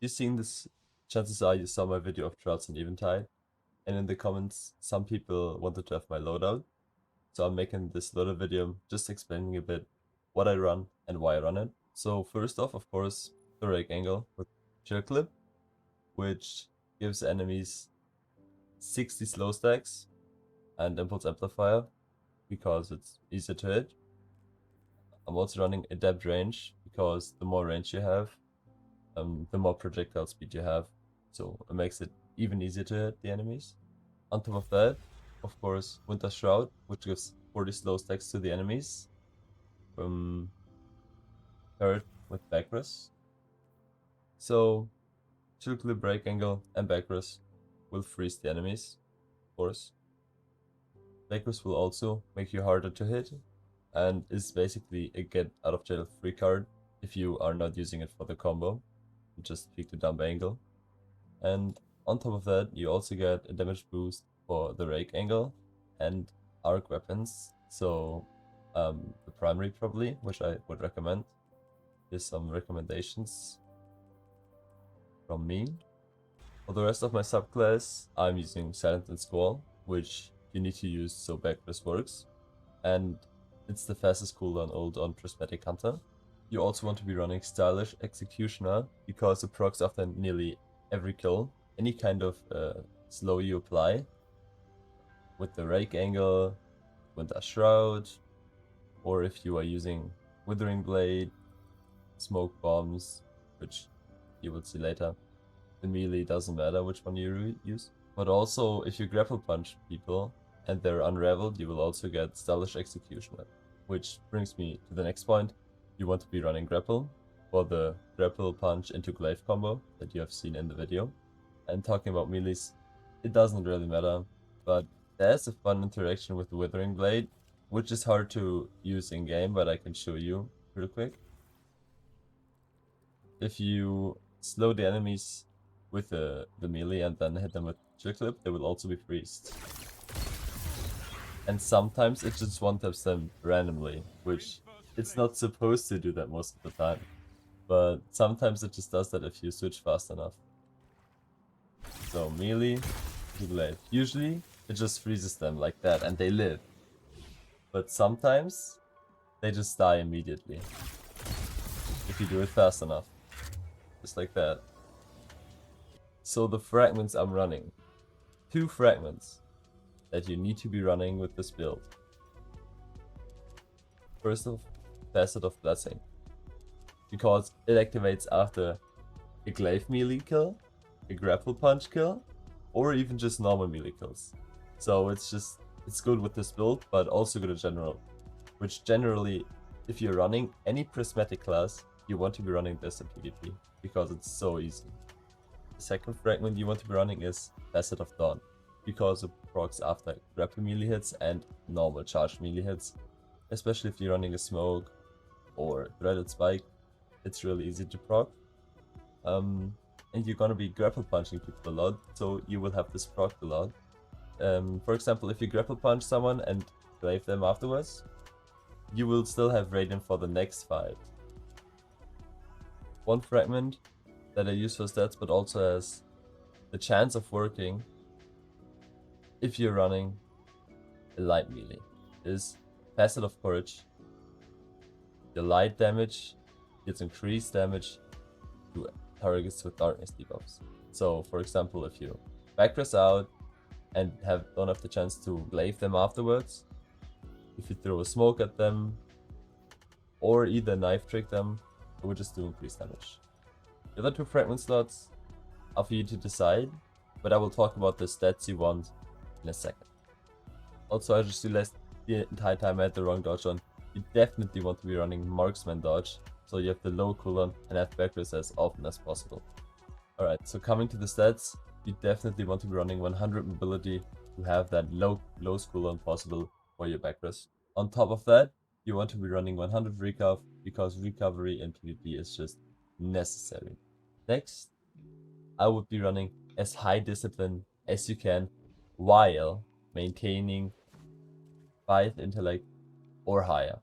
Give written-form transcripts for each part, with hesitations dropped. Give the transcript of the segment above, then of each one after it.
you've seen this, chances are you saw my video of Droughts and Eventide, and in the comments some people wanted to have my loadout. So I'm making this loadout video just explaining a bit what I run and why I run it. So first off, of course, the rake angle with chill clip, which gives enemies 60 slow stacks and impulse amplifier because it's easier to hit. I'm also running adept range because the more range you have, the more projectile speed you have, so it makes it even easier to hit the enemies. On top of that, of course, Winter Shroud, which gives 40 slow stacks to the enemies, paired with Backrus. So, chill clip, break angle, and Backrus will freeze the enemies, of course. Backrus will also make you harder to hit, and is basically a get out of jail free card if you are not using it for the combo. You just pick the dump angle. And on top of that, you also get a damage boost for the rake angle and arc weapons. So the primary probably, which I would recommend. Here's some recommendations from me. For the rest of my subclass, I'm using Silent and Squall, which you need to use so Backrus works. And it's the fastest cooldown ult on Prismatic Hunter. You also want to be running Stylish Executioner because it procs after nearly every kill. Any kind of slow you apply with the rake angle, Winter Shroud, or if you are using Withering Blade, smoke bombs, which you will see later. The melee doesn't matter which one you use. But also if you grapple punch people and they're unraveled, you will also get Stylish Executioner. Which brings me to the next point. You want to be running grapple for the grapple punch into glaive combo that you have seen in the video. And talking about melees, it doesn't really matter, but there's a fun interaction with the Withering Blade, which is hard to use in game, but I can show you real quick. If you slow the enemies with the melee and then hit them with chill clip, they will also be freezed. And sometimes it just one-taps them randomly, which it's not supposed to do that most of the time. But sometimes it just does that if you switch fast enough. So melee to glaive. Usually it just freezes them like that and they live. But sometimes they just die immediately. If you do it fast enough. Just like that. So the fragments I'm running. 2 fragments that you need to be running with this build. First off, Facet of Blessing. Because it activates after a glaive melee kill, a grapple punch kill, or even just normal melee kills. So it's good with this build, but also good in general. Which generally, if you're running any prismatic class, you want to be running this in PvP, because it's so easy. The second fragment you want to be running is Facet of Dawn, because it procs after grapple melee hits and normal charged melee hits. Especially if you're running a smoke or threaded spike, it's really easy to proc. And you're gonna be grapple punching people a lot, so you will have this proc a lot. For example, if you grapple punch someone and glaive them afterwards, you will still have Radiant for the next fight. One fragment that I use for stats but also has the chance of working if you're running a light melee is Facet of Courage. Your light damage gets increased damage to targets with darkness debuffs. So for example, if you Backrus out and don't have the chance to glaive them afterwards, if you throw a smoke at them or either knife trick them, it will just do increased damage. The other 2 fragment slots are for you to decide, but I will talk about the stats you want in a second. Also, I just realized the entire time I had the wrong dodge on. You definitely want to be running marksman dodge, so you have the low cooldown and have Backrus as often as possible. Alright, so coming to the stats, you definitely want to be running 100 mobility to have that lowest cooldown possible for your Backrus. On top of that, you want to be running 100 recav because recovery in PvP is just necessary. Next, I would be running as high discipline as you can while maintaining 5 intellect or higher.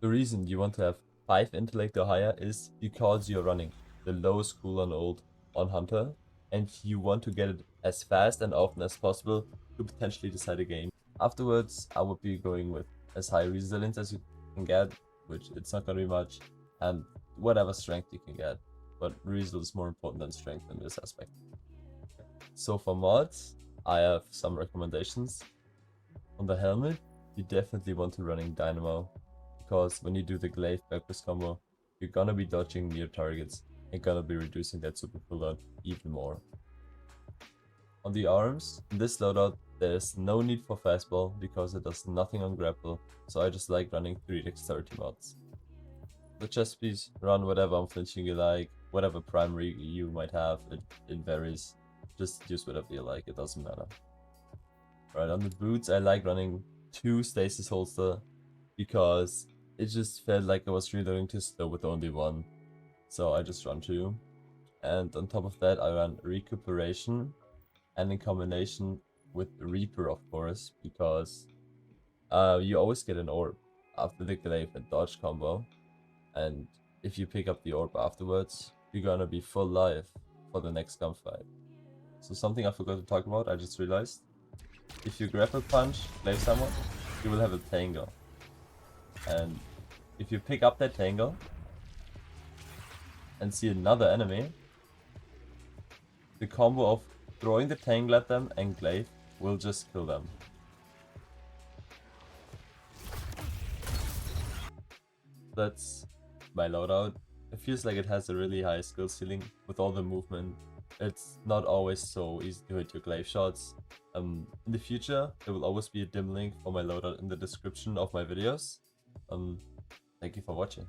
The reason you want to have 5 intellect or higher is because you're running the lowest cooldown ult on Hunter, and you want to get it as fast and often as possible to potentially decide a game. Afterwards, I would be going with as high resilience as you can get, which it's not gonna be much, and whatever strength you can get. But resilience is more important than strength in this aspect. So for mods, I have some recommendations. On the helmet, you definitely want to running Dynamo, because when you do the glaive backwards combo, you're gonna be dodging near targets and gonna be reducing that super cooldown even more. On the arms, in this loadout, there's no need for fastball because it does nothing on grapple, so I just like running 3 dexterity mods. The chest piece, run whatever unflinching you like, whatever primary you might have, it varies. Just use whatever you like, it doesn't matter. Right, on the boots, I like running 2 stasis holster because it just felt like I was reloading too slow with only 1. So I just run 2. And on top of that, I run recuperation, and in combination with Reaper, of course, because you always get an orb after the glaive and dodge combo. And if you pick up the orb afterwards, you're gonna be full life for the next gunfight. So something I forgot to talk about, I just realized. If you grapple punch, glaive someone, you will have a tangle. And if you pick up that tangle and see another enemy, the combo of throwing the tangle at them and glaive will just kill them. That's my loadout. It feels like it has a really high skill ceiling with all the movement. It's not always so easy to hit your glaive shots. In the future, there will always be a dim link for my loadout in the description of my videos. Thank you for watching.